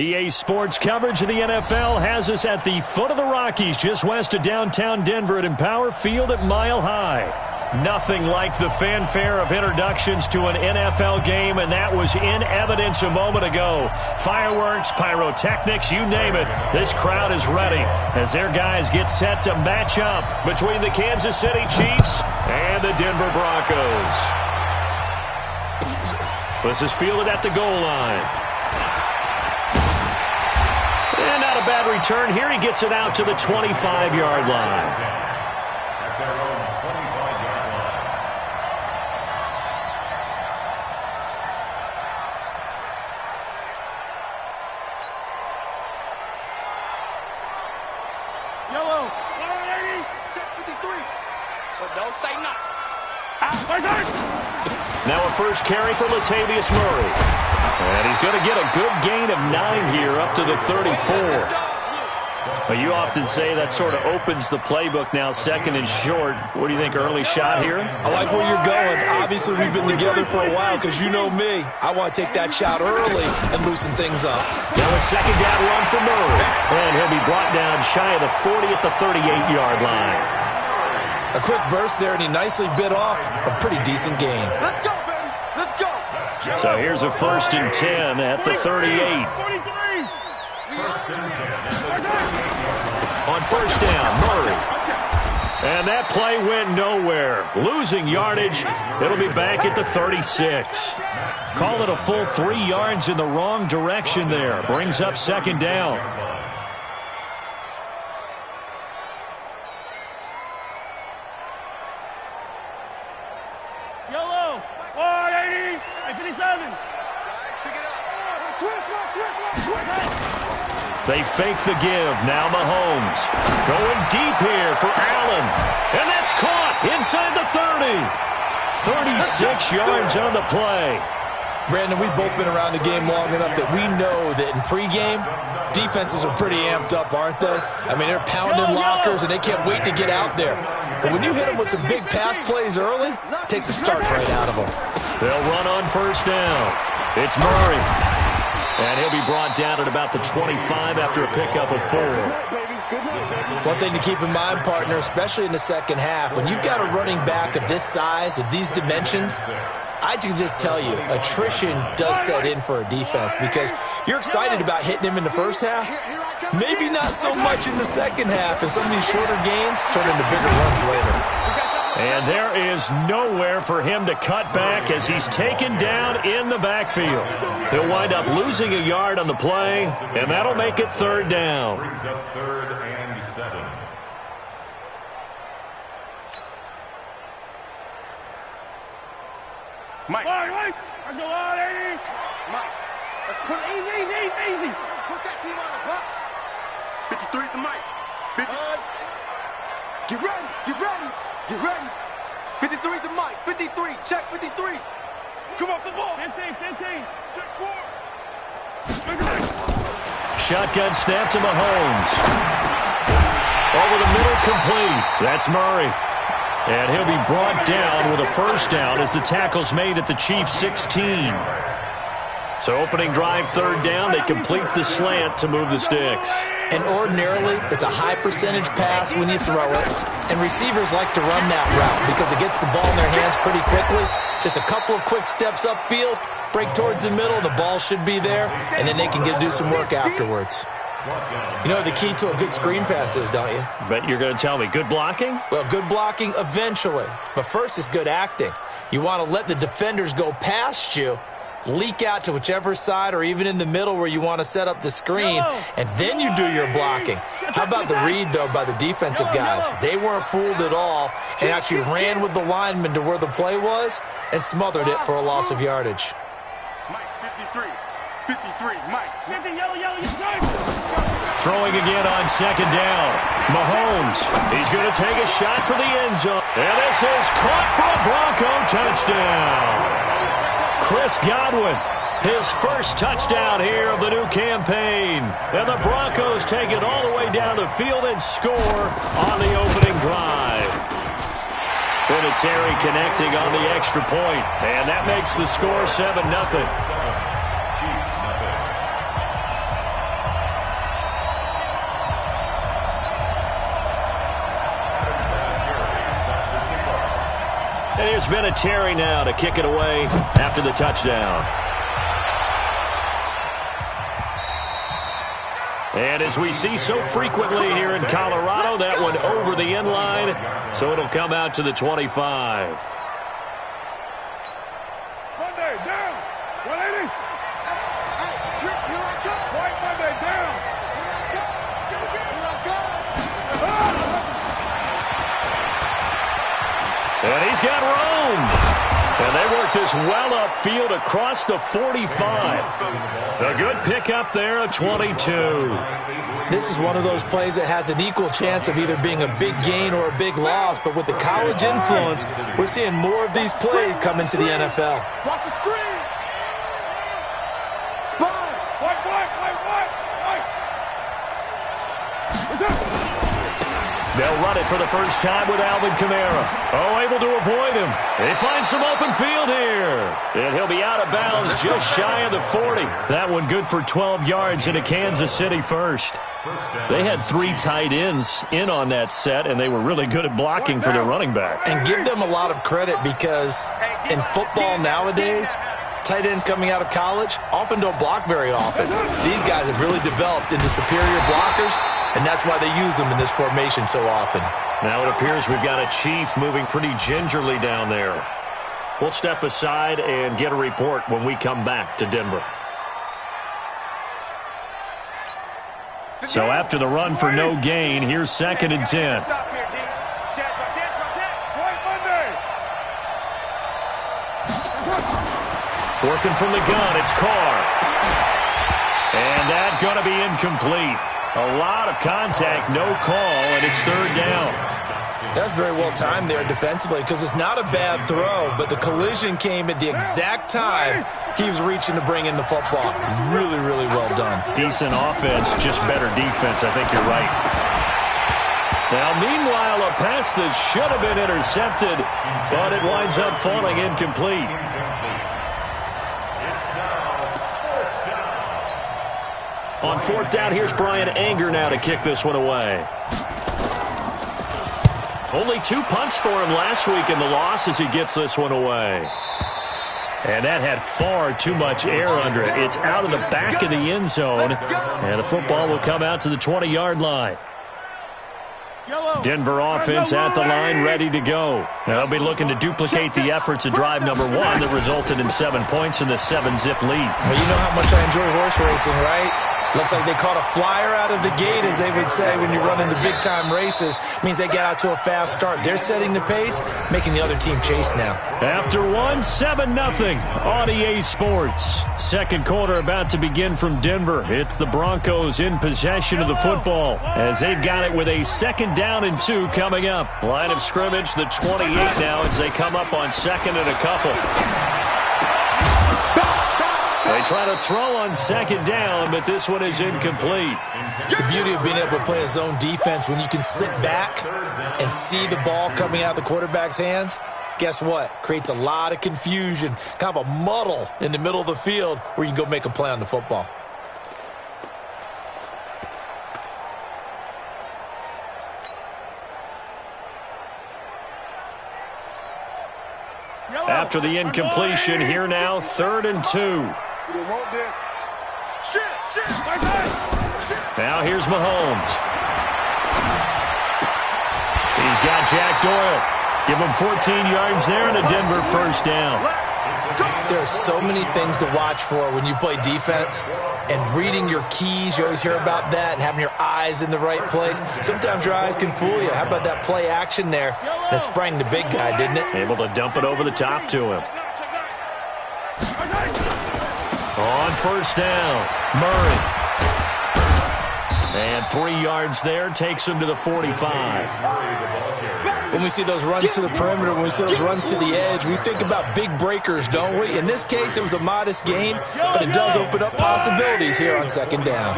EA Sports coverage of the NFL has us at the foot of the Rockies, just west of downtown Denver at Empower Field at Mile High. Nothing like the fanfare of introductions to an NFL game, and that was in evidence a moment ago. Fireworks, pyrotechnics, you name it. This crowd is ready as their guys get set to match up between the Kansas City Chiefs and the Denver Broncos. This is fielded at the goal line. And not a bad return here. He gets it out to the 25-yard line. At their own 25-yard line. Yellow. Check 53. So don't say nothing. Now a first carry for Latavius Murray. And he's going to get a good gain of 9 here up to the 34. Well, you often say that sort of opens the playbook now, second and short. What do you think, early shot here? I like where you're going. Obviously, we've been together for a while because you know me. I want to take that shot early and loosen things up. Now a second down run for Murray. And he'll be brought down shy of the 40 at the 38-yard line. A quick burst there, and he nicely bit off a pretty decent gain. Let's go, baby. Let's go. So here's a 1st and 10 at the 38. First and 10 at the 38. On first down, Murray. And that play went nowhere. Losing yardage. It'll be back at the 36. Call it a full 3 yards in the wrong direction there. Brings up second down. Yellow. 180. 57. They fake the give. Now Mahomes. Going deep here for Allen. And that's caught inside the 30. 36 yards on the play. Brandon, we've both been around the game long enough that we know that in pregame, defenses are pretty amped up, aren't they? I mean, they're pounding lockers, and they can't wait to get out there. But when you hit them with some big pass plays early, it takes the starch right out of them. They'll run on first down. It's Murray. And he'll be brought down at about the 25 after a pickup of 4. One thing to keep in mind, partner, especially in the second half, when you've got a running back of this size, of these dimensions, I can just tell you, attrition does set in for a defense because you're excited about hitting him in the first half. Maybe not so much in the second half, and some of these shorter gains turn into bigger runs later. And there is nowhere for him to cut back as he's taken down in the backfield. He'll wind up losing a yard on the play, and that'll make it third down. Brings up 3rd and 7. Mike. Let's go, 180. Mike. Let's put it easy. Put that team on the box. 53 to Mike. 50. Get ready. 53 to Mike. 53. Check 53. Come off the ball. 10. Check 4. Shotgun snap to Mahomes. Over the middle, complete. That's Murray. And he'll be brought down with a first down as the tackle's made at the Chiefs' 16. So opening drive, third down, they complete the slant to move the sticks. And ordinarily, it's a high percentage pass when you throw it. And receivers like to run that route because it gets the ball in their hands pretty quickly. Just a couple of quick steps upfield, break towards the middle, the ball should be there, and then they can do some work afterwards. You know what the key to a good screen pass is, don't you? But you're going to tell me, good blocking? Well, good blocking eventually. But first is good acting. You want to let the defenders go past you, leak out to whichever side or even in the middle where you want to set up the screen, and then you do your blocking. How about the read, though, by the defensive guys? They weren't fooled at all and actually ran with the lineman to where the play was and smothered it for a loss of yardage. Mike, 53, Mike. 50, yellow, Throwing again on second down. Mahomes, he's going to take a shot for the end zone. And this is caught for a Bronco touchdown. Chris Godwin, his first touchdown here of the new campaign. And the Broncos take it all the way down the field and score on the opening drive. Vinatieri connecting on the extra point, and that makes the score 7-0. And here's Vinatieri now to kick it away after the touchdown. And as we see so frequently here in Colorado, that one over the end line, so it'll come out to the 25. Monday, down. 180. White Monday, down. And he's got room. And they work this well upfield across the 45. A good pickup there at 22. This is one of those plays that has an equal chance of either being a big gain or a big loss. But with the college influence, we're seeing more of these plays come into the NFL. Watch the screen. Sponge. White. They'll run it for the first time with Alvin Kamara. Oh, able to avoid him. He finds some open field here. And he'll be out of bounds just shy of the 40. That one good for 12 yards into Kansas City first. They had 3 tight ends in on that set, and they were really good at blocking for their running back. And give them a lot of credit because in football nowadays, tight ends coming out of college often don't block very often. These guys have really developed into superior blockers, and that's why they use them in this formation so often. Now it appears we've got a Chief moving pretty gingerly down there. We'll step aside and get a report when we come back to Denver. So after the run for no gain, here's 2nd and 10. Stop here, D. White Monday. Working from the gun, it's Carr. And that's going to be incomplete. A lot of contact, no call, and it's 3rd down. That's very well timed there defensively because it's not a bad throw, but the collision came at the exact time he was reaching to bring in the football. Really, really well done. Decent offense, just better defense. I think you're right. Now, meanwhile, a pass that should have been intercepted, but it winds up falling incomplete. On 4th down, here's Brian Anger now to kick this one away. Only 2 punts for him last week in the loss as he gets this one away. And that had far too much air under it. It's out of the back of the end zone, and the football will come out to the 20-yard line. Denver offense at the line, ready to go. They'll be looking to duplicate the efforts of drive number 1 that resulted in 7 points in the 7-zip lead. Well, you know how much I enjoy horse racing, right? Looks like they caught a flyer out of the gate, as they would say when you're running the big-time races. Means they get out to a fast start. They're setting the pace, making the other team chase now. After 1, 7-0 on EA Sports. Second quarter about to begin from Denver. It's the Broncos in possession of the football as they've got it with a 2nd down and 2 coming up. Line of scrimmage, the 28 now as they come up on 2nd and a couple. They try to throw on 2nd down, but this one is incomplete. The beauty of being able to play a zone defense when you can sit back and see the ball coming out of the quarterback's hands, guess what? Creates a lot of confusion, kind of a muddle in the middle of the field where you can go make a play on the football. After the incompletion, here now, 3rd and 2. We don't want this. Shit. Now here's Mahomes. He's got Jack Doyle. Give him 14 yards there and a Denver 1st down. There are so many things to watch for when you play defense. And reading your keys, you always hear about that, and having your eyes in the right place. Sometimes your eyes can fool you. How about that play action there? That sprang the big guy, didn't it? Able to dump it over the top to him. On 1st down, Murray. And 3 yards there, takes him to the 45. When we see those runs to the perimeter, when we see those runs to the edge, we think about big breakers, don't we? In this case, it was a modest gain, but it does open up possibilities here on 2nd down.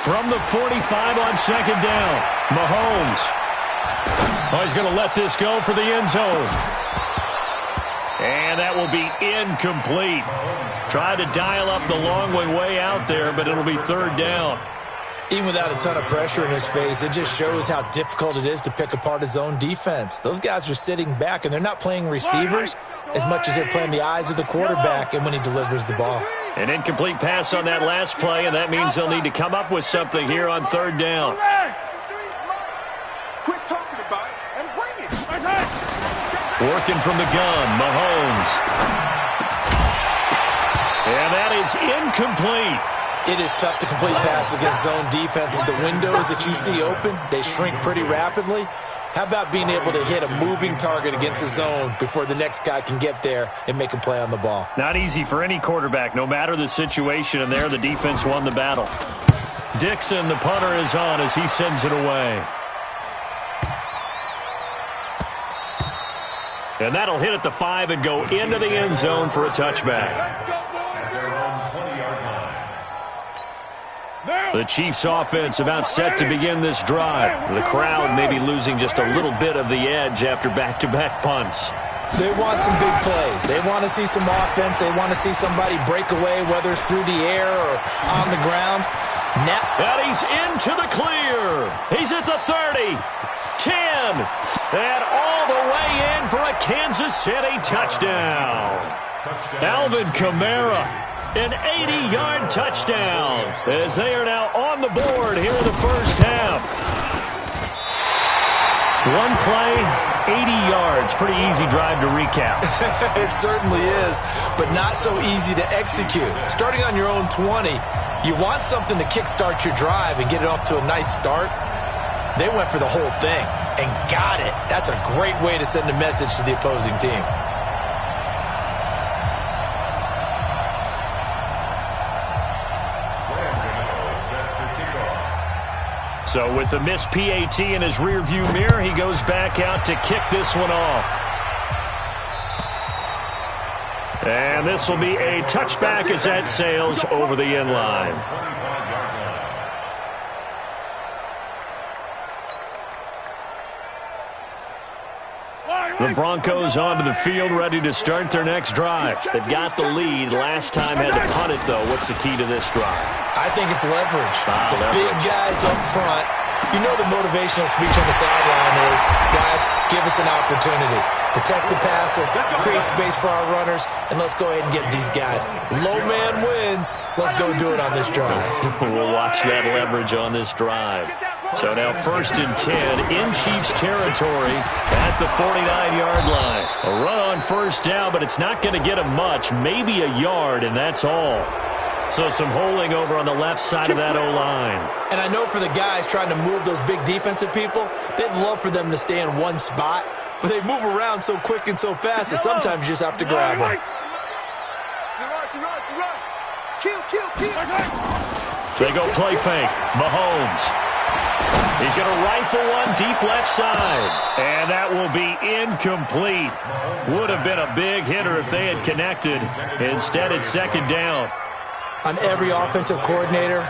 From the 45 on 2nd down, Mahomes. Oh, he's going to let this go for the end zone. And that will be incomplete. Tried to dial up the long way out there, but it'll be 3rd down. Even without a ton of pressure in his face, it just shows how difficult it is to pick apart his own defense. Those guys are sitting back, and they're not playing receivers as much as they're playing the eyes of the quarterback and when he delivers the ball. An incomplete pass on that last play, and that means they'll need to come up with something here on third down. Quit talking about it and bring it. Working from the gun, Mahomes. And that is incomplete. It is tough to complete passes against zone defenses. The windows that you see open, they shrink pretty rapidly. How about being able to hit a moving target against a zone before the next guy can get there and make a play on the ball? Not easy for any quarterback, no matter the situation, and there the defense won the battle. Dixon, the punter, is on as he sends it away. And that'll hit at the 5 and go into the end zone for a touchback. The Chiefs' offense about set to begin this drive. The crowd may be losing just a little bit of the edge after back-to-back punts. They want some big plays. They want to see some offense. They want to see somebody break away, whether it's through the air or on the ground. Now, and he's into the clear. He's at the 30, 10, and all the way in for a Kansas City touchdown. Alvin Kamara. An 80-yard touchdown as they are now on the board here in the first half. One play, 80 yards. Pretty easy drive to recap. It certainly is, but not so easy to execute. Starting on your own 20, you want something to kickstart your drive and get it off to a nice start. They went for the whole thing and got it. That's a great way to send a message to the opposing team. So with the missed PAT in his rearview mirror, he goes back out to kick this one off. And this will be a touchback as that sails over the end line. The Broncos onto the field, ready to start their next drive. They've got the lead. Last time had to punt it, though. What's the key to this drive? I think it's leverage. The big guys up front. You know the motivational speech on the sideline is, guys, give us an opportunity. Protect the passer, create space for our runners, and let's go ahead and get these guys. Low man wins. Let's go do it on this drive. We'll watch that leverage on this drive. So now 1st and 10 in Chiefs territory at the 49-yard line. A run on first down, but it's not going to get him much, maybe a yard, and that's all. So some holding over on the left side of that O-line. And I know for the guys trying to move those big defensive people, they'd love for them to stay in one spot, but they move around so quick and so fast that sometimes you just have to grab them. They go play fake. Mahomes. He's going to rifle one deep left side. And that will be incomplete. Would have been a big hitter if they had connected. Instead, it's 2nd down. On every offensive coordinator,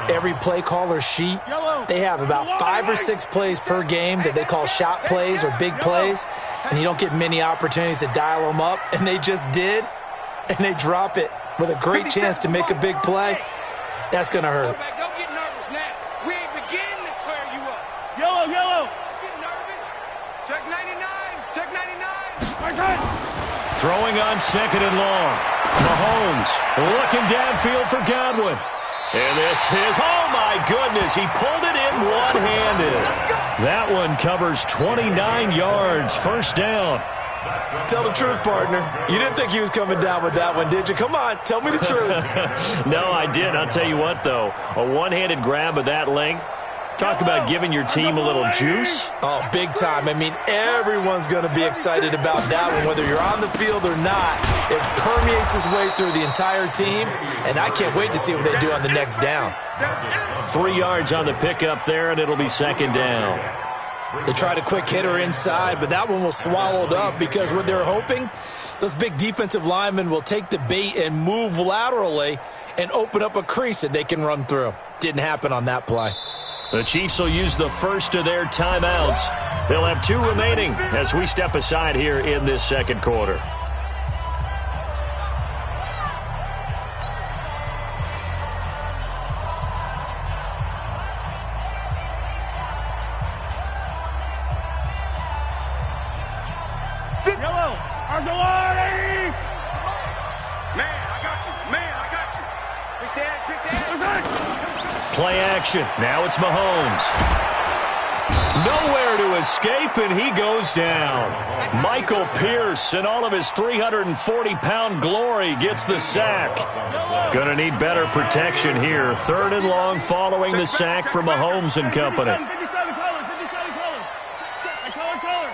every play caller sheet, they have about 5 or 6 plays per game that they call shot plays or big plays. And you don't get many opportunities to dial them up. And they just did. And they drop it with a great chance to make a big play. That's going to hurt. Check 99. Check 99. Throwing on 2nd and long. Mahomes looking downfield for Godwin. And this is, oh my goodness, he pulled it in one-handed. That one covers 29 yards, 1st down. Tell the truth, partner. You didn't think he was coming down with that one, did you? Come on, tell me the truth. No, I did. I'll tell you what, though. A one-handed grab of that length. Talk about giving your team a little juice. Oh, big time. I mean, everyone's going to be excited about that one, whether you're on the field or not. It permeates its way through the entire team, and I can't wait to see what they do on the next down. 3 yards on the pickup there, and it'll be 2nd down. They tried a quick hitter inside, but that one was swallowed up because what they're hoping, those big defensive linemen will take the bait and move laterally and open up a crease that they can run through. Didn't happen on that play. The Chiefs will use the first of their timeouts. They'll have 2 remaining as we step aside here in this 2nd quarter. Yellow. Arsolani! Man, I got you. Man, I got you. Big dad. Play action. Now it's Mahomes. Nowhere to escape, and he goes down. Michael Pierce, in all of his 340-pound glory, gets the sack. Going to need better protection here. 3rd and long following the sack from Mahomes and company. 57 colors. Color.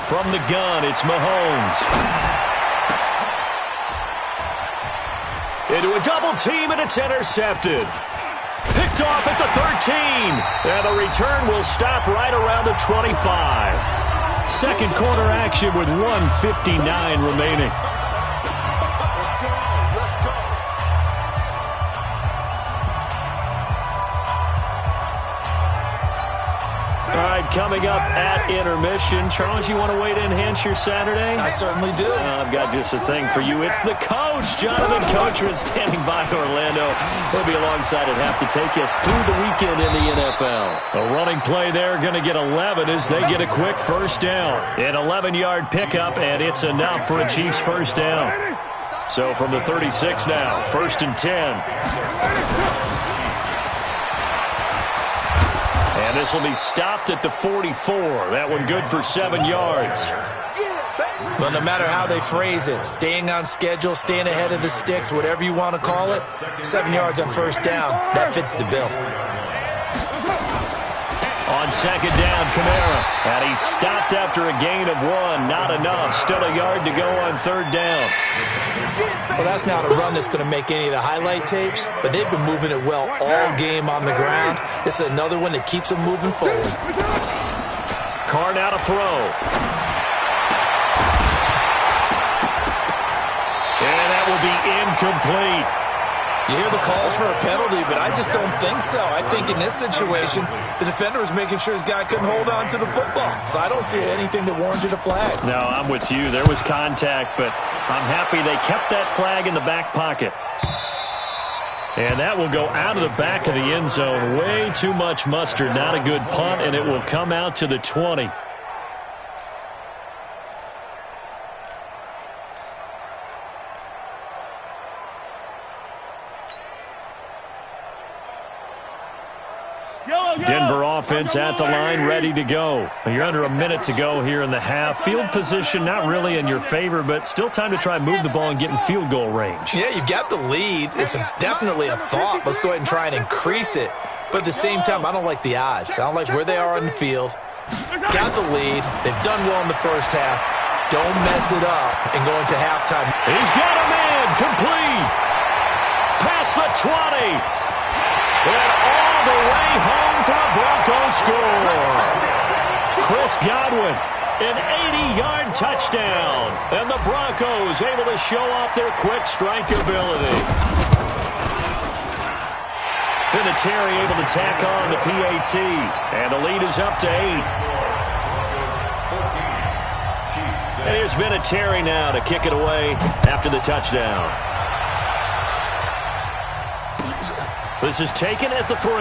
From the gun, it's Mahomes. Into a double team, and it's intercepted. Picked off at the 13. And the return will stop right around the 25. Second quarter action with 1:59 remaining. All right, coming up at intermission. Charles, you want to wait to enhance your Saturday? I certainly do. I've got just a thing for you. It's the coach, Jonathan Coachman, standing by Orlando. He'll be alongside at half to take us through the weekend in the NFL. A running play there, going to get 11 as they get a quick first down. An 11-yard pickup, and it's enough for a Chiefs first down. So from the 36 now, 1st and 10. And this will be stopped at the 44. That one good for 7 yards. Well, no matter how they phrase it, staying on schedule, staying ahead of the sticks, whatever you want to call it, 7 yards on first down, that fits the bill. On 2nd down, Kamara. And he stopped after a gain of 1. Not enough. Still a yard to go on 3rd down. Well, that's not a run that's going to make any of the highlight tapes, but they've been moving it well all game on the ground. This is another one that keeps them moving forward. Carr now to throw. And that will be incomplete. You hear the calls for a penalty, but I just don't think so. I think in this situation, the defender was making sure his guy couldn't hold on to the football. So I don't see anything that warranted a flag. No, I'm with you. There was contact, but I'm happy they kept that flag in the back pocket. And that will go out of the back of the end zone. Way too much mustard. Not a good punt, and it will come out to the 20. Denver offense at the line, ready to go. You're under a minute to go here in the half. Field position not really in your favor, but still time to try and move the ball and get in field goal range. Yeah, you've got the lead. It's definitely a thought. Let's go ahead and try and increase it. But at the same time, I don't like the odds. I don't like where they are on the field. Got the lead. They've done well in the first half. Don't mess it up and go into halftime. He's got him in. Complete. Past the 20. And all the way home for a Broncos score. Chris Godwin, an 80-yard touchdown. And the Broncos able to show off their quick strike ability. Vinatieri able to tack on the PAT. And the lead is up to 8. And here's Vinatieri now to kick it away after the touchdown. This is taken at the 3.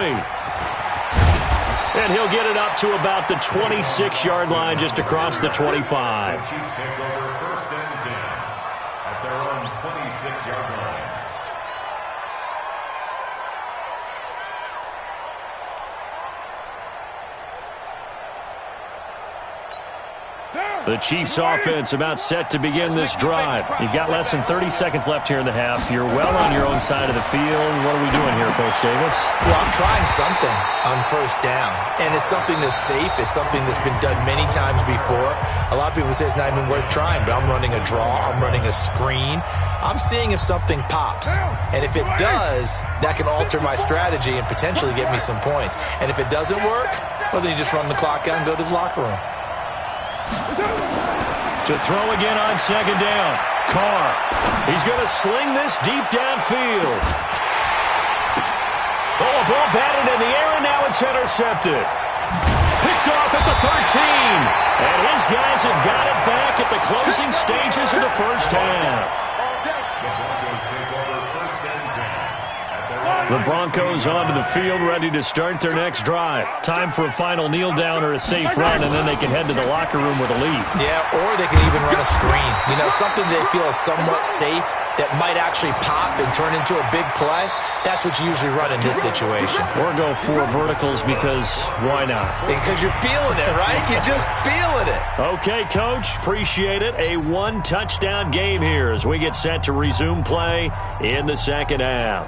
And he'll get it up to about the 26-yard line, just across the 25. The Chiefs take over 1st and 10 at their own 26-yard line. The Chiefs offense about set to begin this drive. You've got less than 30 seconds left here in the half. You're well on your own side of the field. What are we doing here, Coach Davis? Well, I'm trying something on first down. And it's something that's safe. It's something that's been done many times before. A lot of people say it's not even worth trying, but I'm running a draw. I'm running a screen. I'm seeing if something pops. And if it does, that can alter my strategy and potentially get me some points. And if it doesn't work, well, then you just run the clock out and go to the locker room. To throw again on 2nd down. Carr. He's going to sling this deep downfield. Oh, a ball batted in the air, and now it's intercepted. Picked off at the 13. And his guys have got it back at the closing stages of the first half. The Broncos take over 1st and 10 at their own The Broncos onto the field, ready to start their next drive. Time for a final kneel down or a safe run, and then they can head to the locker room with a lead. Yeah, or they can even run a screen. You know, something they feel is somewhat safe that might actually pop and turn into a big play. That's what you usually run in this situation. Or go 4 verticals because why not? Because you're feeling it, right? You're just feeling it. Okay, Coach, appreciate it. A 1-touchdown game here as we get set to resume play in the second half.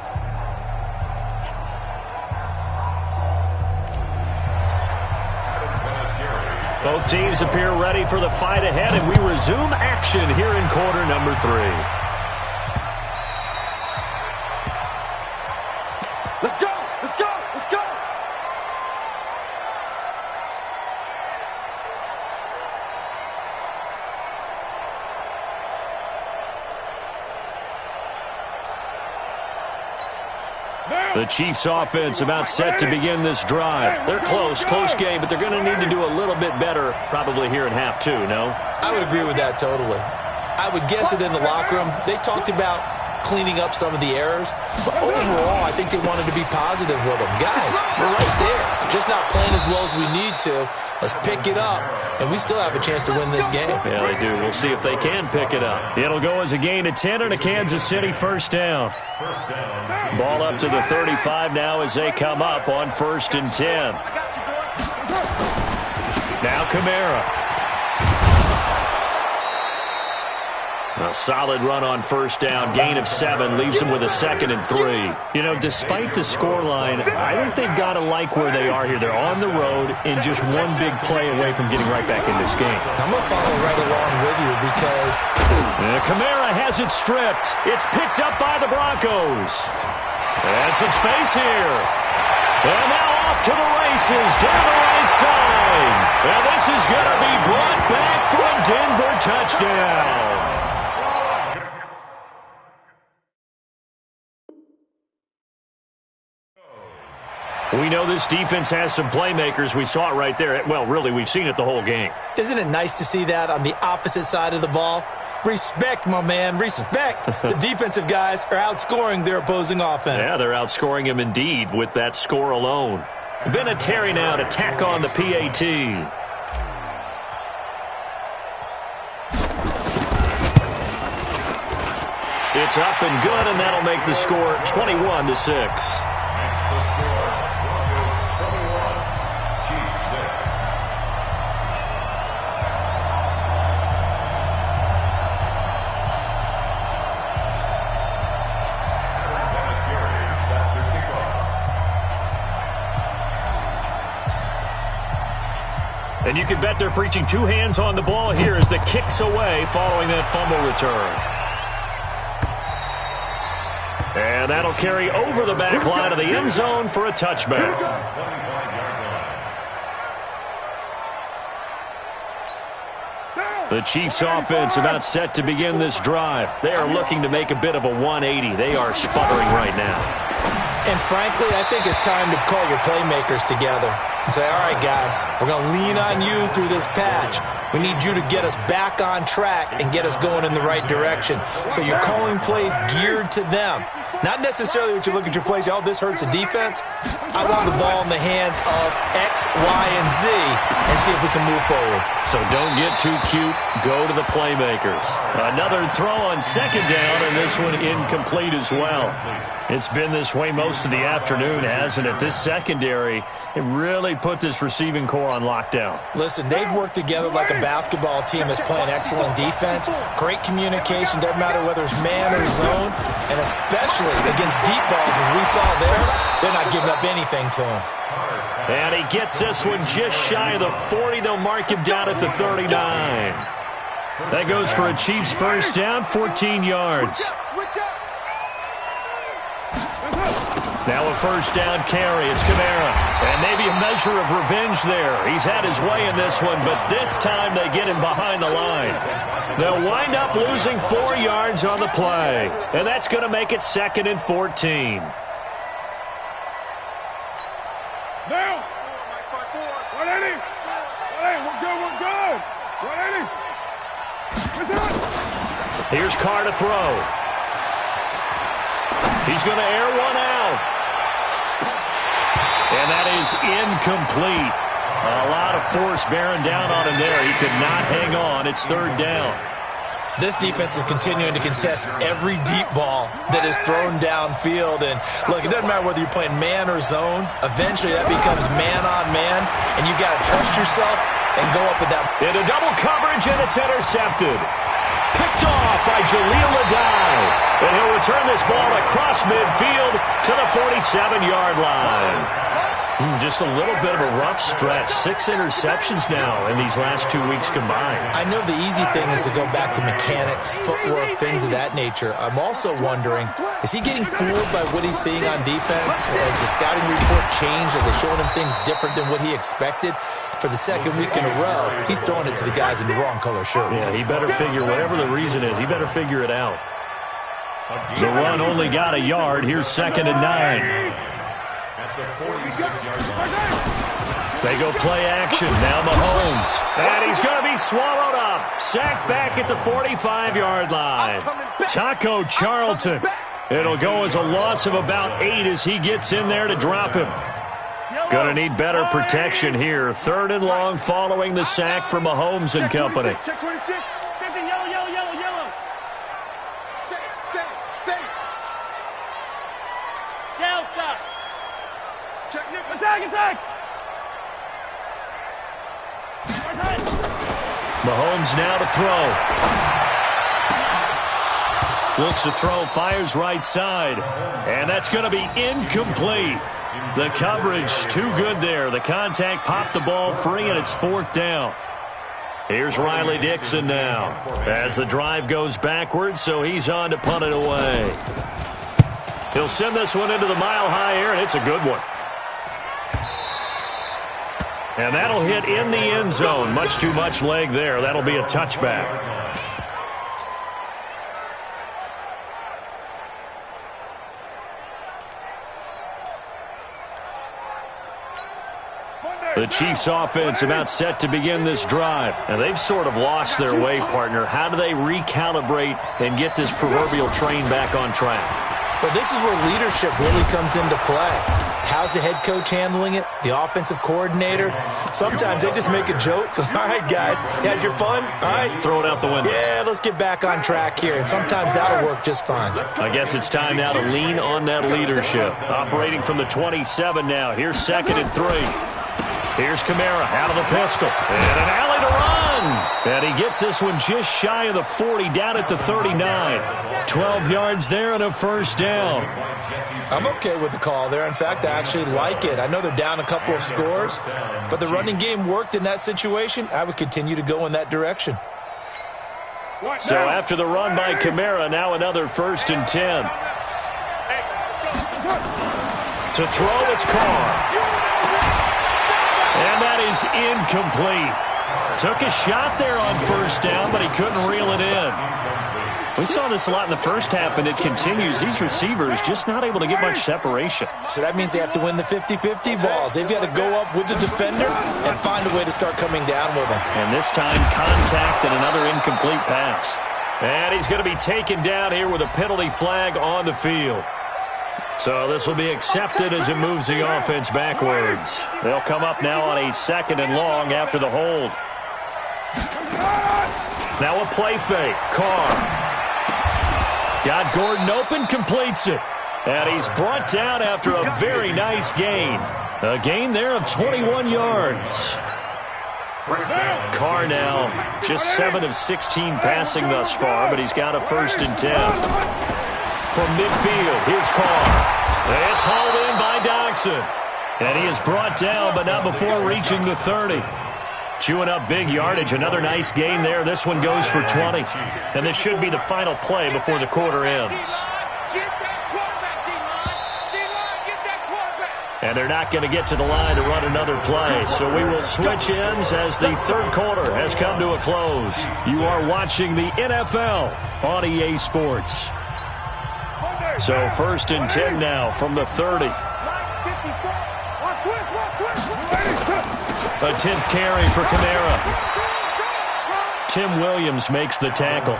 Both teams appear ready for the fight ahead, and we resume action here in quarter number 3. Let's go! Let's go! Let's go! The Chiefs offense about set to begin this drive. They're close game, but they're going to need to do a little bit better probably here in half 2, no? I would agree with that totally. I would guess it in the locker room. They talked about cleaning up some of the errors, but overall, I think they wanted to be positive with them. Guys, we're right there. Just not playing as well as we need to. Let's pick it up, and we still have a chance to win this game. Yeah, they do. We'll see if they can pick it up. It'll go as a gain of 10 and a Kansas City first down. Ball up to the 35 now as they come up on 1st and 10. Now Kamara. A solid run on 1st down, gain of 7, leaves them with a 2nd and 3. You know, despite the scoreline, I think they've got to like where they are here. They're on the road and just one big play away from getting right back in this game. I'm going to follow right along with you because Kamara has it stripped. It's picked up by the Broncos. And some space here. And now off to the races down the right side. And this is going to be brought back from Denver. Touchdown. We know this defense has some playmakers. We saw it right there. Well, really, we've seen it the whole game. Isn't it nice to see that on the opposite side of the ball? Respect, my man, respect. The defensive guys are outscoring their opposing offense. Yeah, they're outscoring them indeed with that score alone. Vinatieri now to tack on the PAT. It's up and good, and that'll make the score 21-6. And you can bet they're preaching 2 hands on the ball here as the kick's away following that fumble return. And that'll carry over the back line of the end zone for a touchback. The Chiefs offense about set to begin this drive. They are looking to make a bit of a 180. They are sputtering right now. And frankly, I think it's time to call your playmakers together and say, all right, guys, we're going to lean on you through this patch. We need you to get us back on track and get us going in the right direction. So you're calling plays geared to them. Not necessarily what you look at your plays, oh, this hurts the defense. I want the ball in the hands of X, Y, and Z and see if we can move forward. So don't get too cute. Go to the playmakers. Another throw on 2nd down, and this one incomplete as well. It's been this way most of the afternoon, hasn't it? This secondary, it really put this receiving core on lockdown. Listen, they've worked together like a basketball team that's playing excellent defense. Great communication, doesn't matter whether it's man or zone, and especially against deep balls, as we saw there, they're not giving up anything to him. And he gets this one just shy of the 40. They'll mark him down at the 39. That goes for a Chiefs first down, 14 yards. Now a first down carry. It's Kamara. And maybe a measure of revenge there. He's had his way in this one, but this time they get him behind the line. They'll wind up losing 4 yards on the play. And that's going to make it 2nd and 14. Now! 180! 180! We're good! 180! Here's Carr to throw. He's going to air one out. And that is incomplete. A lot of force bearing down on him there. He could not hang on. It's third down. This defense is continuing to contest every deep ball that is thrown downfield. And, look, it doesn't matter whether you're playing man or zone. Eventually, that becomes man-on-man, and you got to trust yourself and go up with that. Into double coverage, and it's intercepted. Picked off by Jaleel Adai. And he'll return this ball across midfield to the 47-yard line. Just a little bit of a rough stretch. 6 interceptions now in these last 2 weeks combined. I know the easy thing is to go back to mechanics, footwork, things of that nature. I'm also wondering, is he getting fooled by what he's seeing on defense? Has the scouting report changed? Are they showing him things different than what he expected? For the second week in a row, he's throwing it to the guys in the wrong color shirts. Yeah, he better figure, whatever the reason is, he better figure it out. The run only got a yard. Here's 2nd and 9. They go play action. Now Mahomes. And he's going to be swallowed up. Sacked back at the 45-yard line. Taco Charlton. It'll go as a loss of about 8 as he gets in there to drop him. Going to need better protection here. 3rd and long following the sack from Mahomes and company. Check 26. 50, yellow. Say. Get outside. Check nickel. Attack. Mahomes now to throw. Looks to throw, fires right side. And that's going to be incomplete. The coverage too good there. The contact popped the ball free, and it's 4th down. Here's Riley Dixon now as the drive goes backwards, so he's on to punt it away. He'll send this one into the mile-high air, and it's a good one. And that'll hit in the end zone. Much too much leg there. That'll be a touchback. The Chiefs' offense about set to begin this drive. And they've sort of lost their way, partner. How do they recalibrate and get this proverbial train back on track? Well, this is where leadership really comes into play. How's the head coach handling it? The offensive coordinator? Sometimes they just make a joke. All right, guys, you had your fun? All right. Throw it out the window. Yeah, let's get back on track here. And sometimes that'll work just fine. I guess it's time now to lean on that leadership. Operating from the 27 now. Here's 2nd and 3. Here's Kamara out of the pistol. And an alley to run. And he gets this one just shy of the 40, down at the 39. 12 yards there and a 1st down. I'm okay with the call there. In fact, I actually like it. I know they're down a couple of scores, but the running game worked in that situation. I would continue to go in that direction. So after the run by Kamara, now another 1st and 10. To throw, it's Carr. And that is incomplete. Took a shot there on 1st down, but he couldn't reel it in. We saw this a lot in the first half, and it continues. These receivers just not able to get much separation. So that means they have to win the 50-50 balls. They've got to go up with the defender and find a way to start coming down with them. And this time, contact and another incomplete pass. And he's going to be taken down here with a penalty flag on the field. So this will be accepted as it moves the offense backwards. They'll come up now on a 2nd and long after the hold. Now a play fake. Carr. Got Gordon open, completes it. And he's brought down after a very nice gain. A gain there of 21 yards. Carr now just 7 of 16 passing thus far, but he's got a 1st and 10. From midfield, here's Carr. It's hauled in by Doxson. And he is brought down, but not before reaching the 30. Chewing up big yardage. Another nice gain there. This one goes for 20. And this should be the final play before the quarter ends. And they're not going to get to the line to run another play. So we will switch ends as the 3rd quarter has come to a close. You are watching the NFL on EA Sports. So 1st and 10 now from the 30. A 10th carry for Kamara. Tim Williams makes the tackle.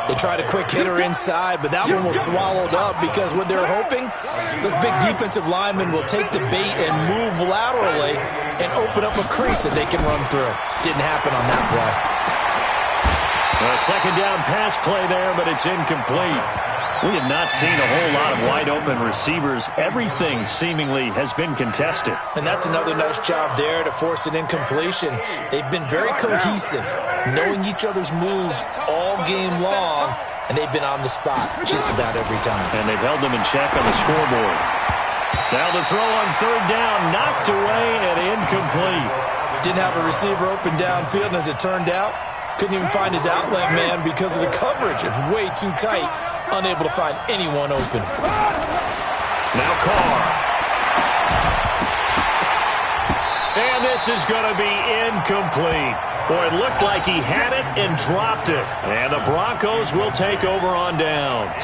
They tried a quick hitter inside, but that one was swallowed up because what they're hoping, those big defensive linemen will take the bait and move laterally and open up a crease that they can run through. Didn't happen on that play. A second down pass play there, but it's incomplete. We have not seen a whole lot of wide-open receivers. Everything seemingly has been contested. And that's another nice job there to force an incompletion. They've been very cohesive, knowing each other's moves all game long, and they've been on the spot just about every time. And they've held them in check on the scoreboard. Now the throw on third down, knocked away and incomplete. Didn't have a receiver open downfield, and as it turned out, couldn't even find his outlet man because of the coverage. It's way too tight. Unable to find anyone open. Now Carr. And this is going to be incomplete. Boy, it looked like he had it and dropped it. And the Broncos will take over on downs.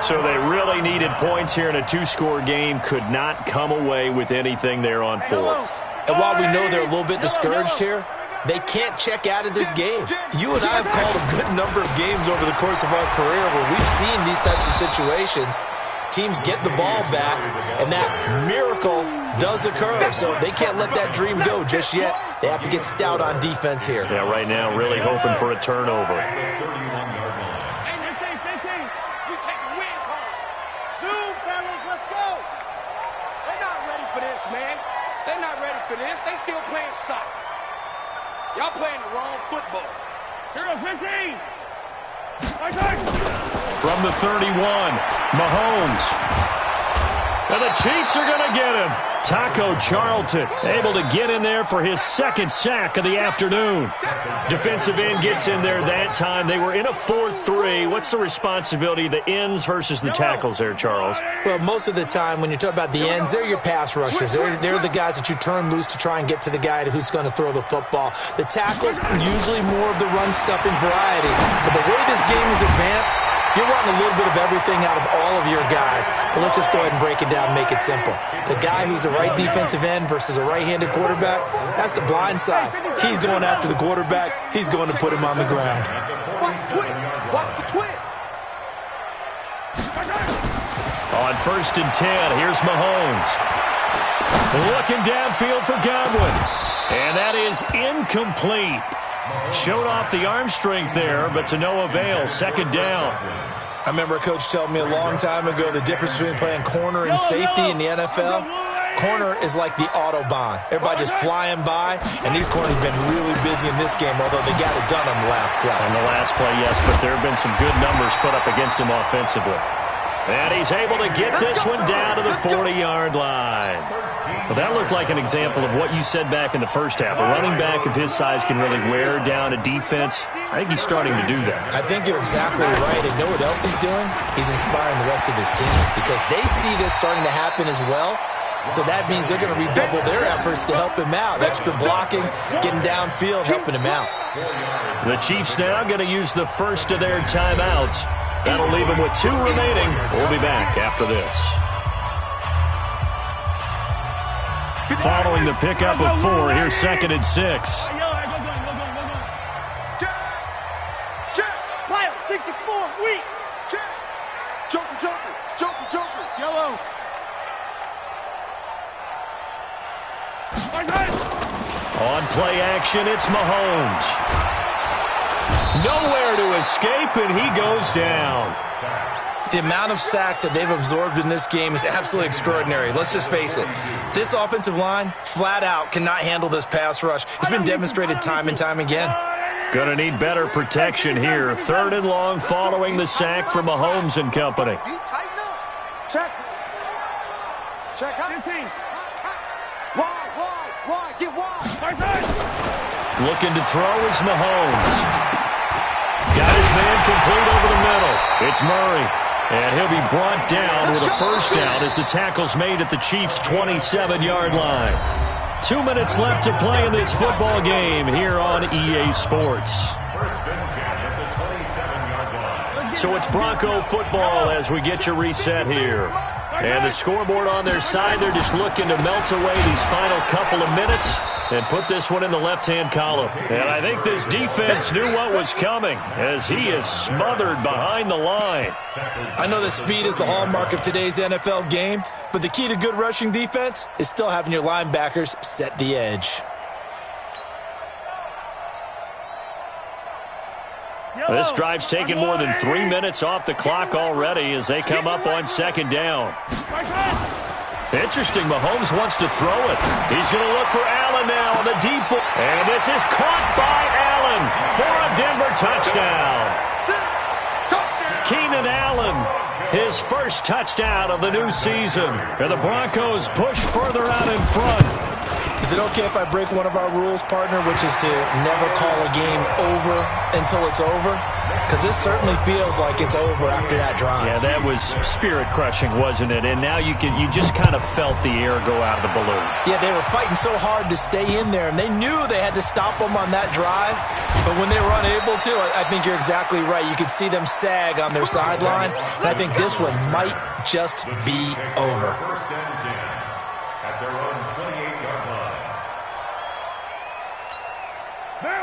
So they really needed points here in a two-score game. Could not come away with anything there on fourth. And while we know they're a little bit discouraged here, they can't check out of this game. You and I have called a good number of games over the course of our career where we've seen these types of situations. Teams get the ball back, and that miracle does occur. So they can't let that dream go just yet. They have to get stout on defense here. Yeah, right now really hoping for a turnover. They're not ready for this. They still playing soccer. Y'all playing the wrong football. Here goes 15. From the 31, Mahomes. And the Chiefs are going to get him. Taco Charlton able to get in there for his second sack of the afternoon. Defensive end gets in there that time. They were in a 4-3. What's the responsibility of the ends versus the tackles there, Charles? Well, most of the time when you talk about the ends, they're your pass rushers. They're the guys that you turn loose to try and get to the guy who's going to throw the football. The tackles, usually more of the run-stuffing variety. But the way this game is advanced, you're wanting a little bit of everything out of all of your guys. But let's just go ahead and break it down and make it simple. The guy who's the right defensive end versus a right-handed quarterback, that's the blind side. He's going after the quarterback. He's going to put him on the ground. Watch the twins. On 1st and 10, here's Mahomes. Looking downfield for Godwin. And that is incomplete. Showed off the arm strength there, but to no avail. Second down. I remember a coach telling me a long time ago the difference between playing corner and safety in the NFL. Corner is like the Autobahn. Everybody just flying by, and these corners have been really busy in this game, although they got it done on the last play. On the last play, yes, but there have been some good numbers put up against him offensively. And he's able to get this one down to the 40-yard line. Well, that looked like an example of what you said back in the first half. A running back of his size can really wear down a defense. I think he's starting to do that. I think you're exactly right. And know what else he's doing? He's inspiring the rest of his team because they see this starting to happen as well. So that means they're going to redouble their efforts to help him out. Extra blocking, getting downfield, helping him out. The Chiefs now going to use the first of their timeouts. That'll leave them with 2 remaining. We'll be back after this. Following the pickup of 4, here's 2nd and 6. Check. Player 64, weak. Check. Joker. Yellow. On play action, it's Mahomes. Nowhere to escape, and he goes down. The amount of sacks that they've absorbed in this game is absolutely extraordinary. Let's just face it. This offensive line, flat out, cannot handle this pass rush. It's been demonstrated time and time again. Gonna need better protection here. 3rd and long following the sack from Mahomes and company. Check. Out. 15. Wide. Get wide. Looking to throw is Mahomes. Got his man complete over the middle. It's Murray. And he'll be brought down with a first down as the tackle's made at the Chiefs' 27-yard line. 2 minutes left to play in this football game here on EA Sports. So it's Bronco football as we get you reset here. And the scoreboard on their side, they're just looking to melt away these final couple of minutes and put this one in the left-hand column. And I think this defense knew what was coming as he is smothered behind the line. I know that speed is the hallmark of today's NFL game, but the key to good rushing defense is still having your linebackers set the edge. This drive's taken more than 3 minutes off the clock already as they come up on second down. Interesting, Mahomes wants to throw it. He's going to look for Allen now on the deep ball. And this is caught by Allen for a Denver touchdown. Keenan Allen, his first touchdown of the new season. And the Broncos push further out in front. Is it okay if I break one of our rules, partner, which is to never call a game over until it's over? Because this certainly feels like it's over after that drive. Yeah, that was spirit-crushing, wasn't it? And now you just kind of felt the air go out of the balloon. Yeah, they were fighting so hard to stay in there, and they knew they had to stop them on that drive. But when they were unable to, I think you're exactly right. You could see them sag on their sideline. And I think this one might just be over. First and 10 at their own 28-yard line.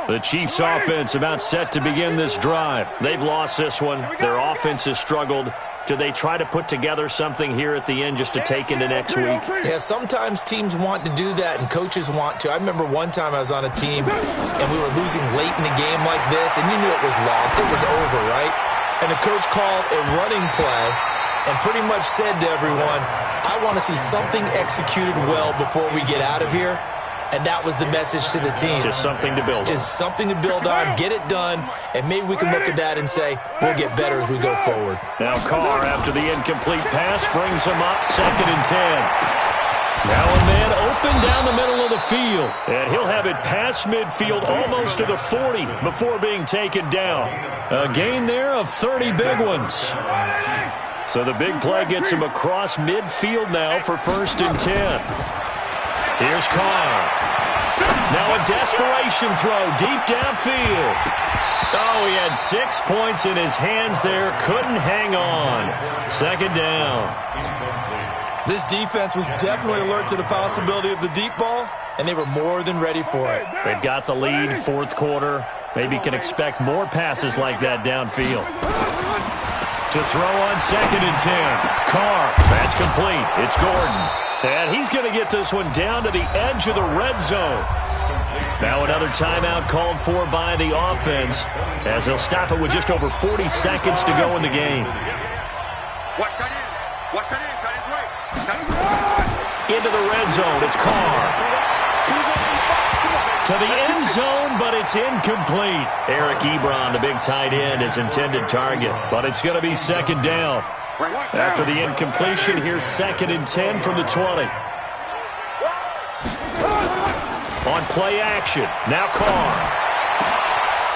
The Chiefs' offense about set to begin this drive. They've lost this one. Their offense has struggled. Do they try to put together something here at the end just to take into next week? Yeah, sometimes teams want to do that and coaches want to. I remember one time I was on a team and we were losing late in a game like this, and you knew it was lost. It was over, right? And the coach called a running play and pretty much said to everyone, I want to see something executed well before we get out of here. And that was the message to the team. Just something to build on. Just something to build on, get it done, and maybe we can look at that and say, we'll get better as we go forward. Now Carr, after the incomplete pass, brings him up 2nd and 10. Now a man open down the middle of the field. And he'll have it past midfield almost to the 40 before being taken down. A gain there of 30 big ones. So the big play gets him across midfield now for 1st and 10. Here's Carr. Now a desperation throw deep downfield. Oh, he had 6 points in his hands there. Couldn't hang on. 2nd down. This defense was definitely alert to the possibility of the deep ball, and they were more than ready for it. They've got the lead, 4th quarter. Maybe can expect more passes like that downfield. To throw on 2nd and 10. Carr, that's complete. It's Gordon. And he's going to get this one down to the edge of the red zone. Now another timeout called for by the offense as they'll stop it with just over 40 seconds to go in the game. Watch that in. Watch that in. Into the red zone. It's Carr. To the end zone, but it's incomplete. Eric Ebron, the big tight end, is intended target, but it's going to be 2nd down. After the incompletion, here's 2nd and 10 from the 20. On play action, now Carr.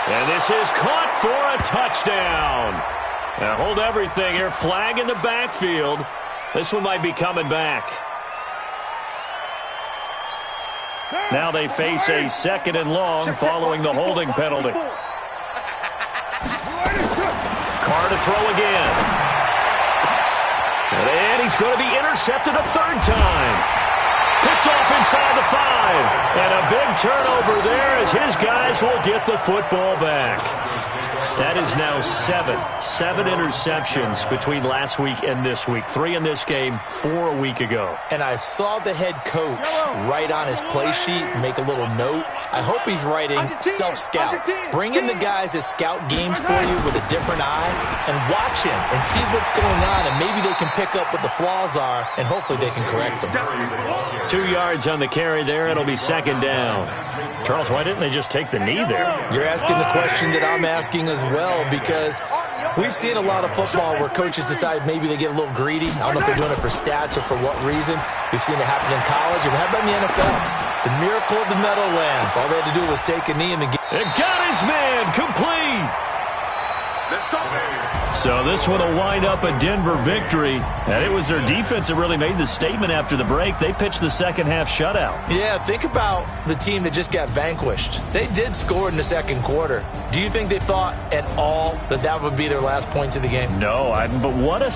And this is caught for a touchdown. Now hold everything here, flag in the backfield. This one might be coming back. Now they face a 2nd and long following the holding penalty. Carr to throw again. And he's going to be intercepted a 3rd time. Picked off inside the 5. And a big turnover there as his guys will get the football back. That is now 7 interceptions between last week and this week. 3 in this game, 4 a week ago. And I saw the head coach write on his play sheet, make a little note. I hope he's writing self-scout. Bring in the guys that scout games for you with a different eye and watch him and see what's going on, and maybe they can pick up what the flaws are, and hopefully they can correct them. 2 yards on the carry there. It'll be 2nd down. Charles, why didn't they just take the knee there? You're asking the question that I'm asking as well, because we've seen a lot of football where coaches decide maybe they get a little greedy. I don't know if they're doing it for stats or for what reason. We've seen it happen in college, and how about in the NFL? The miracle of the Meadowlands. All they had to do was take a knee in the game. It got his man complete. So this one will wind up a Denver victory. And it was their defense that really made the statement after the break. They pitched the 2nd half shutout. Yeah, think about the team that just got vanquished. They did score in the 2nd quarter. Do you think they thought at all that that would be their last points of the game? No, but what a